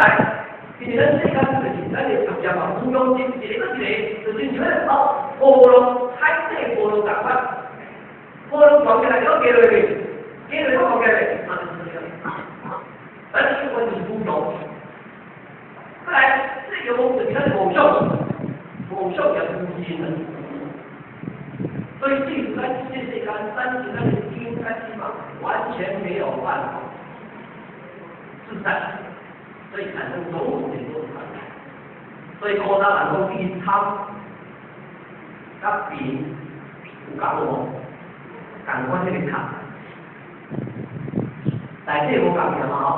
来，其实咱世间就是咱个读者嘛，中庸之一个就是像迄个波浪，海底波浪共款，波浪撞起来了跌落去，跌落去撞起来，咱生活就是不同。再来，这个就是咱梦想，梦想就是无尽的。所以，对于咱这世间，咱是咱的心跟心嘛，完全没有办法自在，所以产生种种的多烦恼。所以古早人讲比汤，甲饼有共无？共款迄个汤，内底无共样嘛吼。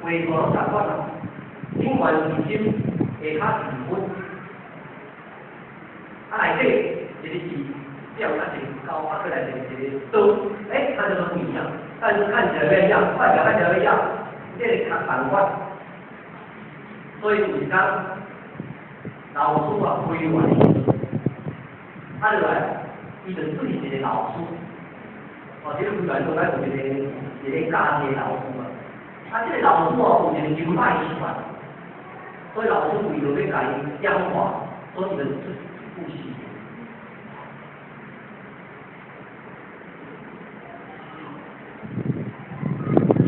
胃口拢共款啦，冷暖自心，下骹是温，内底。一个是料它是高，过来就是一个多，它就是不一样，但是看起来不一样，外表看起来不一样，这个反观，所以就是讲老师啊规划，就来，伊就对一个老师，这个规划做来有一个家庭老师啊，这个老师有一个优待习惯，所以老师为了要甲伊僵化，所以就自己复习。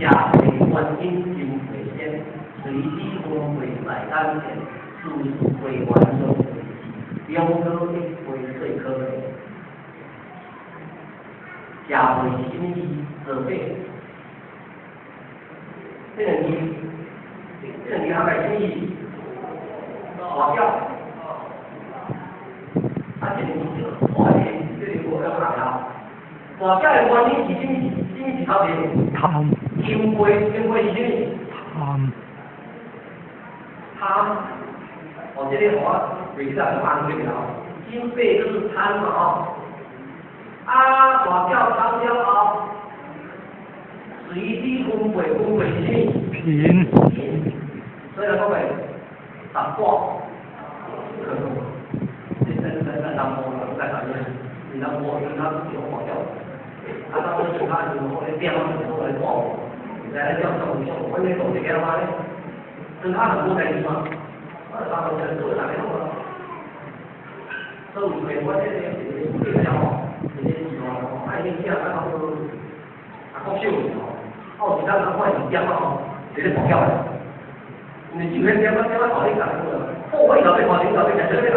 假为观音今为仙，随机风为在当前，处处为观众为机，标歌一为最可美。假为心意则备，这个你还买心意，我叫，这个你就花钱，这个我要哪样？我叫的观音是心是头边。汤。金龟是什么？汤，这个我袂使放对了。金贝就是汤嘛吼，大叫汤了后，水滴分配是什么？平。所以讲为十卦，这南无人在哪里？你南无人他有好叫，当时其他人我来变了，我来挂我。在叫上去，我那手机给他妈的，跟他很多在地方，他们在做啥来着？所以我这个这个叫这些地方，爱听听啊，他都搞笑的哦，其他人换你讲哦，这个跑掉了，你今天讲搞这个，后悔搞这搞这搞这，这个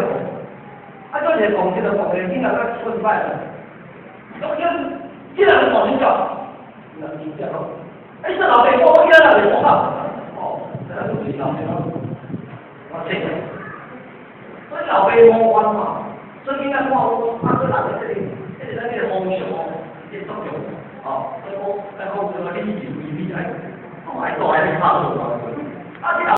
搞，叫你讲这个搞这，听了他说失败了，要既然搞这个，那你讲。是老辈我现在老辈说话，这个就是老辈我这个，所以老辈摸弯嘛，所以应该话他是哪个这里在那个风险这作用，所以我这个理解，还多还是差不多，这个。